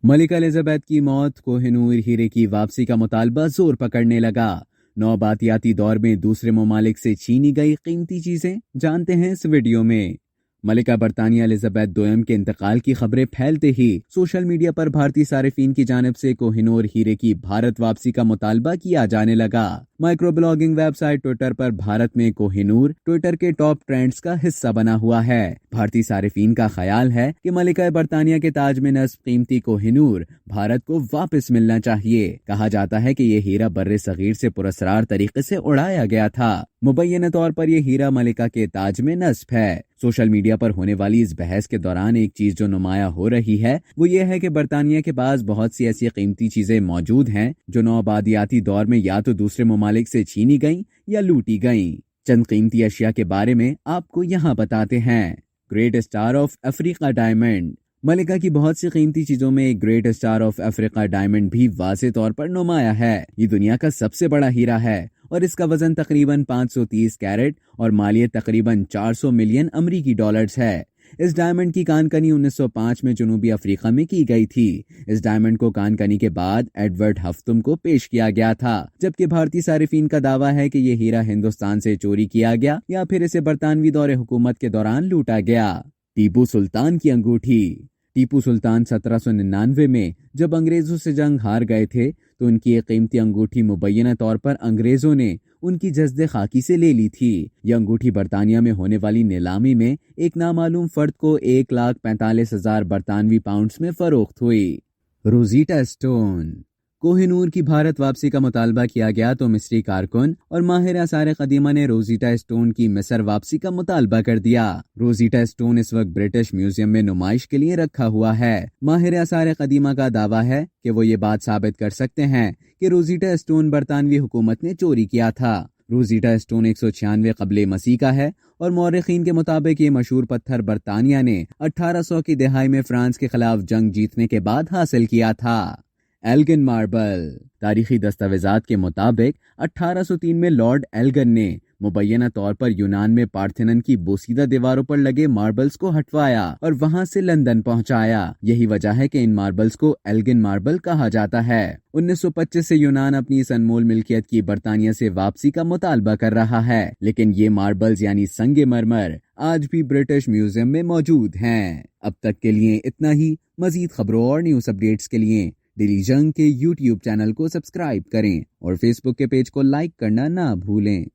मलिका Elizabeth की मौत, कोहिनूर हीरे की वापसी का मुतालबा जोर पकड़ने लगा। नौबातियाती दौर में दूसरे ममालिक से छीनी गई कीमती चीजें जानते हैं इस वीडियो में। मलिका बरतानिया एलिजाबेथ दोयम के इंतकाल की खबरें फैलते ही सोशल मीडिया पर भारतीय सारिफीन की जानिब से कोहिनूर हीरे की भारत वापसी का मुतालबा किया जाने लगा। माइक्रो ब्लॉगिंग वेबसाइट ट्विटर पर भारत में कोहिनूर ट्विटर के टॉप ट्रेंड्स का हिस्सा बना हुआ है। भारतीय सारिफीन का ख्याल है कि मलिका बरतानिया के ताज में नस्ब कीमती कोहिनूर भारत को वापस मिलना चाहिए। कहा जाता है कि ये हीरा बर्रे सगीर से पुरस्कार तरीके से उड़ाया गया था। मुबैयना तौर पर यह हीरा मलिका के ताज में नस्ब है। सोशल मीडिया पर होने वाली इस बहस के दौरान एक चीज जो नुमाया हो रही है वो ये है कि बरतानिया के पास बहुत सी ऐसी कीमती चीजें मौजूद हैं जो नौआबादियाती दौर में या तो दूसरे ममालिक से छीनी गईं या लूटी गईं। चंद कीमती अशिया के बारे में आपको यहाँ बताते हैं। Great star of Africa diamond. मलिका की बहुत सी कीमती चीजों में एक great star of Africa diamond भी वाज़ेह तौर पर नुमाया है। ये दुनिया का सबसे बड़ा हीरा है और इसका वजन तकरीबन 530 कैरेट और मालियत तकरीबन 400 मिलियन अमरीकी डॉलर्स है। इस डायमंड की कानकनी 1905 में जनूबी अफ्रीका में की गई थी। इस डायमंड को कानकनी के बाद एडवर्ड हफ्तुम को पेश किया गया था, जबकि भारतीय सारिफीन का दावा है कि यह हीरा हिंदुस्तान से चोरी किया गया या फिर इसे बरतानवी दौरे हुकूमत के दौरान लूटा गया। टीपू सुल्तान की अंगूठी। टीपू सुल्तान 1799 में जब अंग्रेजों से जंग हार गए थे तो उनकी एक कीमती अंगूठी मुबैयना तौर पर अंग्रेजों ने उनकी जज्दे खाकी से ले ली थी। यह अंगूठी बरतानिया में होने वाली नीलामी में एक नामालूम फर्द को 1,45,000 बरतानवी पाउंड्स में फरोख्त हुई। Rosita stone. कोहिनूर की भारत वापसी का मुतालबा किया गया तो मिस्री कारकुन और माहिर आसार कदीमा ने रोजीटा स्टोन की मिस्र वापसी का मुतालबा कर दिया। रोजीटा स्टोन इस वक्त ब्रिटिश म्यूजियम में नुमाइश के लिए रखा हुआ है। माहिर आसार कदीमा का दावा है कि वो ये बात साबित कर सकते हैं कि रोजीटा स्टोन बरतानवी हुकूमत ने चोरी किया था। रोजीटा स्टोन 196 कबले मसीह का है और मौरखीन के मुताबिक ये मशहूर पत्थर बरतानिया ने 1800 की दहाई में फ्रांस के खिलाफ जंग जीतने के बाद हासिल किया था। Elgin marble. तारीखी दस्तावेजात के मुताबिक 1803 में लॉर्ड एल्गिन ने मुबैयना तौर पर यूनान में पार्थेनन की बोसीदा दीवारों पर लगे मार्बल्स को हटवाया और वहां से लंदन पहुंचाया। यही वजह है कि इन मार्बल्स को एल्गिन मार्बल कहा जाता है। 1925 से यूनान अपनी इस अनमोल मिल्कियत की बरतानिया से वापसी का मुतालबा कर रहा है, लेकिन ये मार्बल्स यानी संगे मरमर आज भी ब्रिटिश म्यूजियम में मौजूद हैं। अब तक के लिए इतना ही। मजीद खबरों और न्यूज अपडेट्स के लिए डेली जंग के YouTube चैनल को सब्सक्राइब करें और फेसबुक के पेज को लाइक करना ना भूलें।